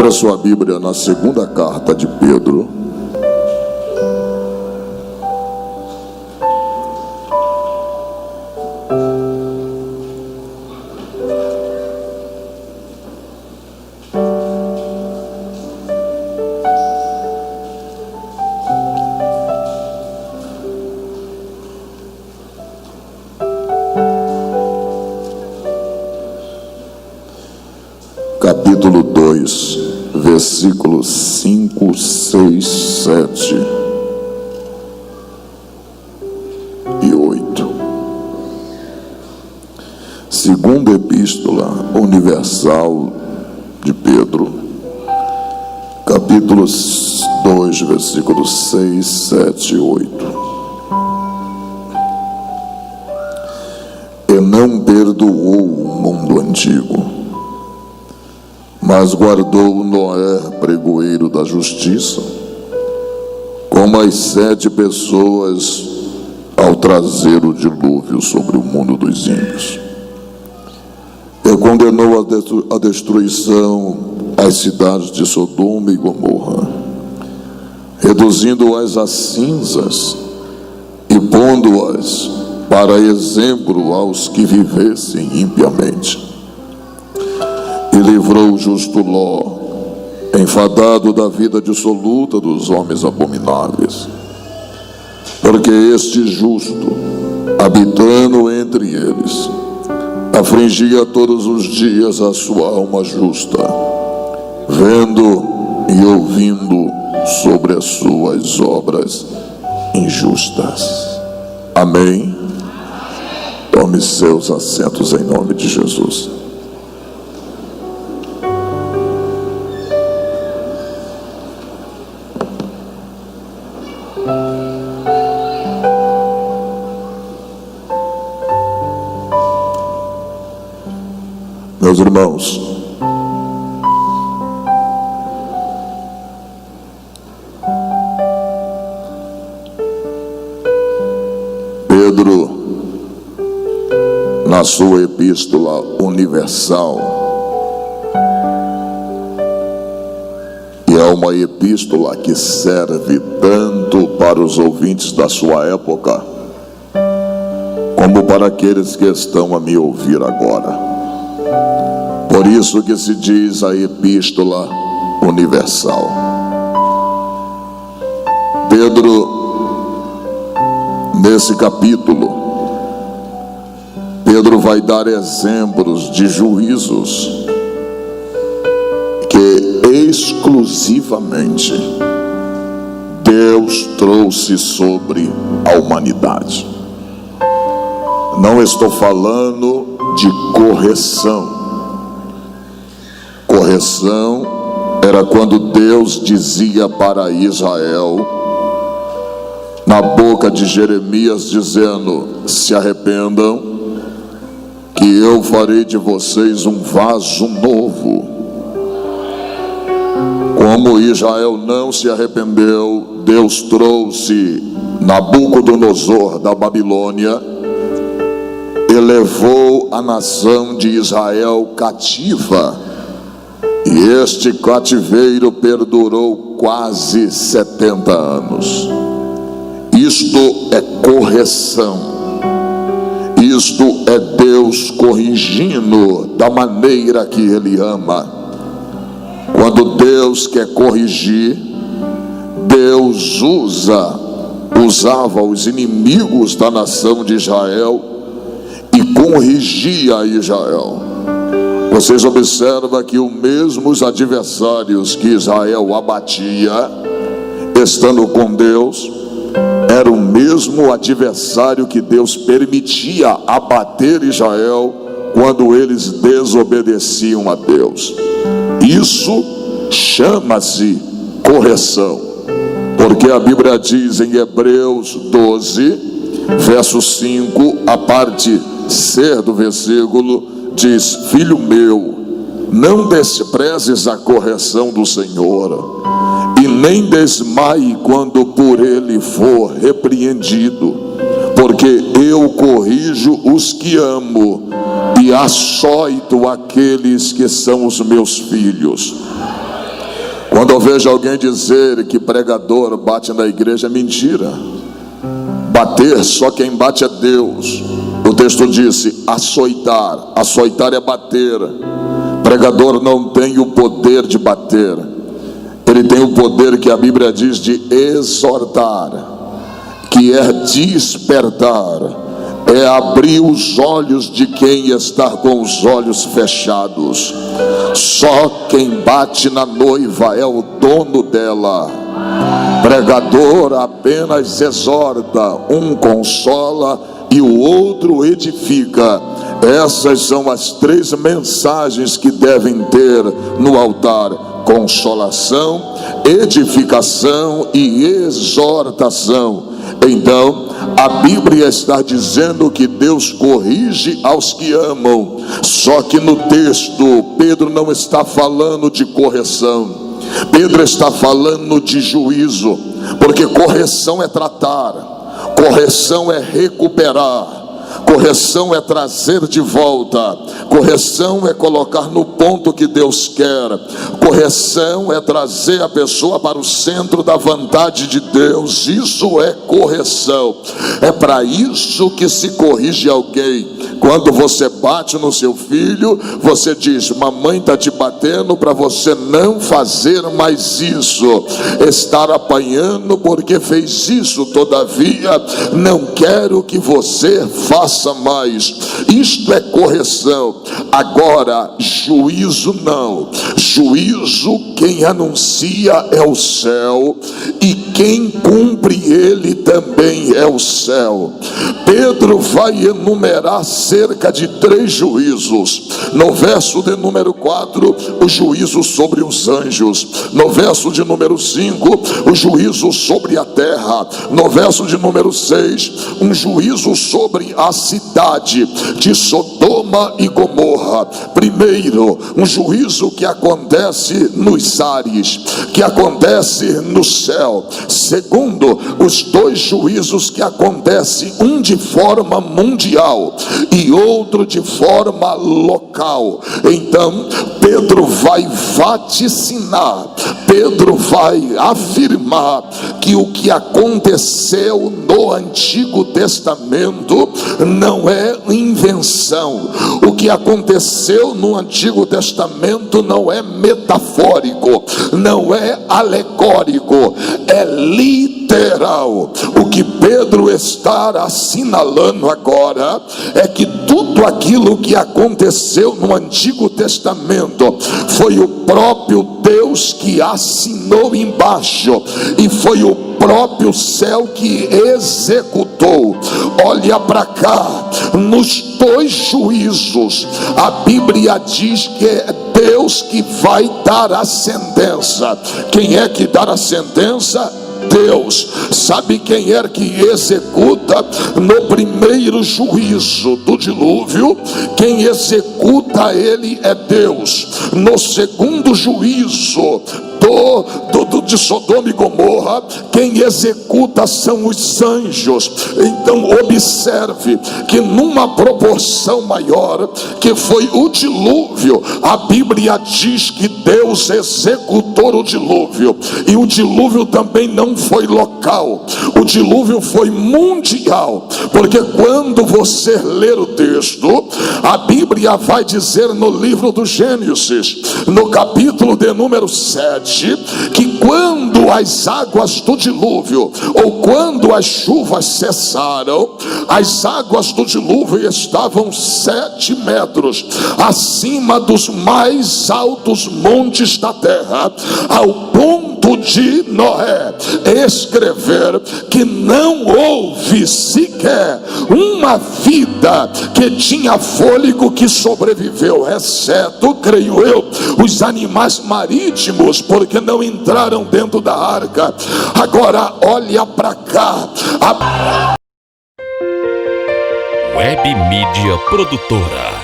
Abra sua Bíblia na segunda carta de Pedro. Capítulo 2, versículos 5, 6, 7 e 8. Segunda Epístola Universal de Pedro, capítulo 2, versículos 6, 7 e 8. E não perdoou o mundo antigo, mas guardou Noé, pregoeiro da justiça, como as 7 pessoas ao trazer o dilúvio sobre o mundo dos ímpios. E condenou a destruição as cidades de Sodoma e Gomorra, reduzindo-as a cinzas e pondo-as para exemplo aos que vivessem impiamente. E livrou o justo Ló, enfadado da vida dissoluta dos homens abomináveis, porque este justo, habitando entre eles, afligia todos os dias a sua alma justa, vendo e ouvindo sobre as suas obras injustas. Amém? Tome seus assentos em nome de Jesus. Meus irmãos, Pedro, na sua Epístola Universal, e é uma epístola que serve tanto para os ouvintes da sua época, como para aqueles que estão a me ouvir agora. Por isso que se diz a Epístola Universal. Pedro, nesse capítulo, Pedro vai dar exemplos de juízos que exclusivamente Deus trouxe sobre a humanidade. Não estou falando de correção. Correção era quando Deus dizia para Israel, na boca de Jeremias, dizendo: se arrependam, que eu farei de vocês um vaso novo. Como Israel não se arrependeu, Deus trouxe Nabucodonosor da Babilônia e levou a nação de Israel cativa. E este cativeiro perdurou quase 70 anos. Isto é correção. Isto é Deus corrigindo da maneira que Ele ama. Quando Deus quer corrigir, Deus usava os inimigos da nação de Israel e corrigia Israel. Vocês observam que os mesmos adversários que Israel abatia, estando com Deus, era o mesmo adversário que Deus permitia abater Israel quando eles desobedeciam a Deus. Isso chama-se correção, porque a Bíblia diz em Hebreus 12, verso 5, a parte C do versículo, diz: filho meu, não desprezes a correção do Senhor, e nem desmaie quando por ele for repreendido, porque eu corrijo os que amo e açoito aqueles que são os meus filhos. Quando eu vejo alguém dizer que pregador bate na igreja, é mentira. Bater, só quem bate é Deus. O texto disse açoitar. Açoitar é bater. Pregador não tem o poder de bater. Ele tem o poder que a Bíblia diz de exortar, que é despertar, é abrir os olhos de quem está com os olhos fechados. Só quem bate na noiva é o dono dela. Pregador apenas exorta, um consola e o outro edifica. Essas são as 3 mensagens que devem ter no altar: consolação, edificação e exortação. Então, a Bíblia está dizendo que Deus corrige aos que amam. Só que no texto, Pedro não está falando de correção. Pedro está falando de juízo, porque correção é tratar, correção é recuperar, correção é trazer de volta, correção é colocar no ponto que Deus quer, correção é trazer a pessoa para o centro da vontade de Deus. Isso é correção. É para isso que se corrige alguém. Quando você bate no seu filho, você diz: mamãe está te batendo para você não fazer mais isso. Estar apanhando porque fez isso, todavia não quero que você faça mais. Isto é correção. Agora, juízo não. Juízo quem anuncia é o céu, e quem cumpre ele também é o céu. Pedro vai enumerar cerca de 3 juízos. No verso de número 4, o juízo sobre os anjos. No verso de número 5, o juízo sobre a terra. No verso de número 6, um juízo sobre a cidade de Sodoma e Gomorra. Primeiro, um juízo que acontece nos ares, que acontece no céu. Segundo, os 2 juízos que acontecem, um de forma mundial e outro de forma local. Então, Pedro vai vaticinar, Pedro vai afirmar que o que aconteceu no Antigo Testamento não é invenção. O que aconteceu no Antigo Testamento não é metafórico, não é alegórico, é literal. O que Pedro está assinalando agora é que tudo aquilo que aconteceu no Antigo Testamento foi o próprio Deus que assinou embaixo, e foi o próprio céu que executou. Olha para cá, nos 2 juízos a Bíblia diz que é Deus que vai dar a sentença. Quem é que dá a sentença? Deus. Sabe quem é que executa? No primeiro juízo do dilúvio, quem executa ele é Deus. No segundo juízo de Sodoma e Gomorra, quem executa são os anjos. Então observe que numa proporção maior, que foi o dilúvio, a Bíblia diz que Deus executou o dilúvio. E o dilúvio também não foi local, o dilúvio foi mundial. Porque quando você ler o texto, a Bíblia vai dizer no livro do Gênesis, no capítulo de número 7, que quando as águas do dilúvio, ou quando as chuvas cessaram, as águas do dilúvio estavam 7 metros acima dos mais altos montes da terra, ao ponto de Noé escrever que não houve sequer uma vida que tinha fôlego que sobreviveu, exceto, creio eu, os animais marítimos, porque não entraram dentro da arca. Agora olha para cá. Web Mídia Produtora.